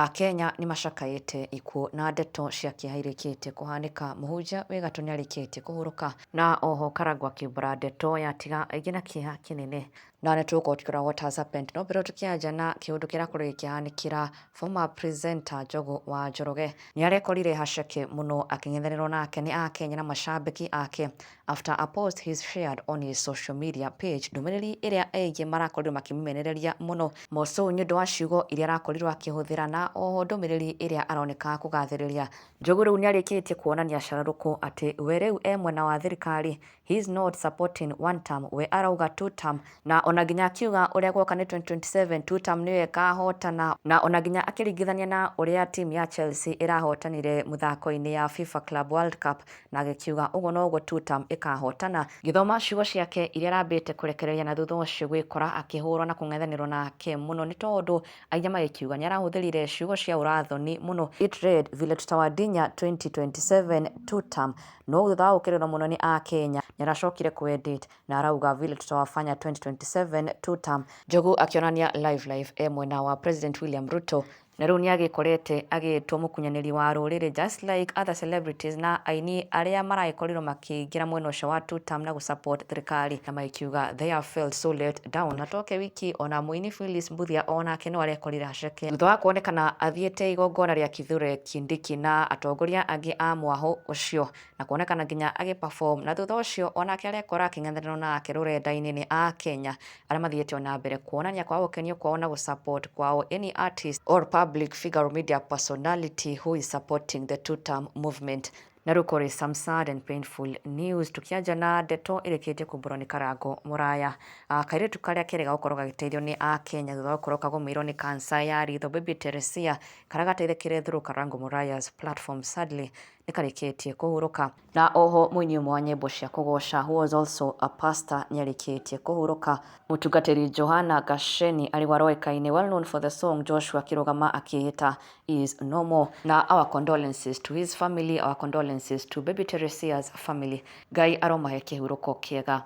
Akenya ni macakaĩte ikuũ na ndeto cia kĩeha irĩkĩtie kũhanĩka. Mũhunjia wĩ gatũ nĩ arĩkĩtie kũhurũka na oho Karangũ akiumbũra ndeto yatiga aingĩ na kĩeha kĩnene. Na nĩtũgũkorwo tũkĩrora what has happened, no mbere tũkĩanja na kĩũndũ kĩrakorwo gĩkĩhanĩkĩra former presenter Njogu wa Njoroge nĩ arekorire haceke mũno akĩng'ethanĩrwo nake nĩ Akenya na macambĩki ake after a post he's shared on his social media page. Ndũmĩrĩri ĩrĩa aingĩ marakorirwo makĩmĩmenereria mũno Mosũ nĩ ũndũ wa ciugo iria arakorirwo akĩhũthĩra na oho ndũmĩrĩri ĩrĩa aroneka kũgathĩrĩria. Njogu rĩu nĩ arĩkĩtie kuonania cararũkũ atĩ we rĩu e mwena wa thirikari, he's not supporting one term, we arauga two term, na ona nginya akiuga ũrĩa gwoka nĩ 2027 two term nĩwe kahotana, na ona nginya akĩringithania na ũrĩa timu ya Chelsea ĩrahotanire mũthako-inĩ ya FIFA Club World Cup, na agĩkiuga ũguo noguo two term ĩkahotana. Ngĩthoma ciugo ciake iria arambĩte kũrekereria na thutha ũcio gwĩkora akĩhũrwo na kũng'ethanĩrwo nake mũno nĩ tondũ aingĩ magĩkiuga nĩ arahũthĩrire ciugo cia ũrathoni mũno. It read vile tutawadinya 2027 two term, no thutha wa gũkĩrĩrwo mũno nĩ Akenya nĩ aracokire kwedit na arauga vile tutawafanya 2027 two term. Njogu akĩonania live e mwena wa President William Ruto na rĩu nĩ agĩkorete agĩtwo mũkunyanĩri wa rũrĩrĩ just like other celebrities na aini arĩa maragĩkorirwo makĩingĩra mwena ũcio wa two term na gũsupport thirikari, na magĩkiuga they have felt so let down. Na toke wiki ona mũini Phyllis Mbuthia onake no arekorire haceke thutha wa kuonekana athiĩte igongona rĩa Kithure Kindiki na atongoria angĩ a mwahũ ũcio na kuonekana nginya perform, na thutha ũcio onake arekora akĩng'ethanĩrwo nake rũrenda-inĩ nĩ Akenya arĩa mathiĩte ona mbere kuonania kwa gũkenio kwao na gũsupport kwao any artist or public figure or media personality who is supporting the two term movement. Na rĩu kũrĩ some sad and painful news tukĩanja na ndeto ĩrĩkĩtie kumbũrwo nĩ Karangũ Mũraya. Kairĩtu karĩa kerĩga gũkorwo gagĩteithio nĩ Akenya thutha wa gũkorwo kagũmĩirwo nĩ cancer ya ritho, Baby Teresia karĩa gateithĩkĩre through Karangũ Mũraya's platform sadly nĩ karĩkĩtie kũhurũka. Na oho mũini ũmwe wa nyĩmbo cia kũgoca who was also a pastor nĩ arĩkĩtie kũhurũka. Mũtungatĩri Johana Gasheni arĩ waroĩkaine well known for the song Joshua akĩrũgama akĩĩta is no more, na our condolences to his family, our condolences to Baby Teresia's family. Ngai aromahe kĩhurũko kĩega.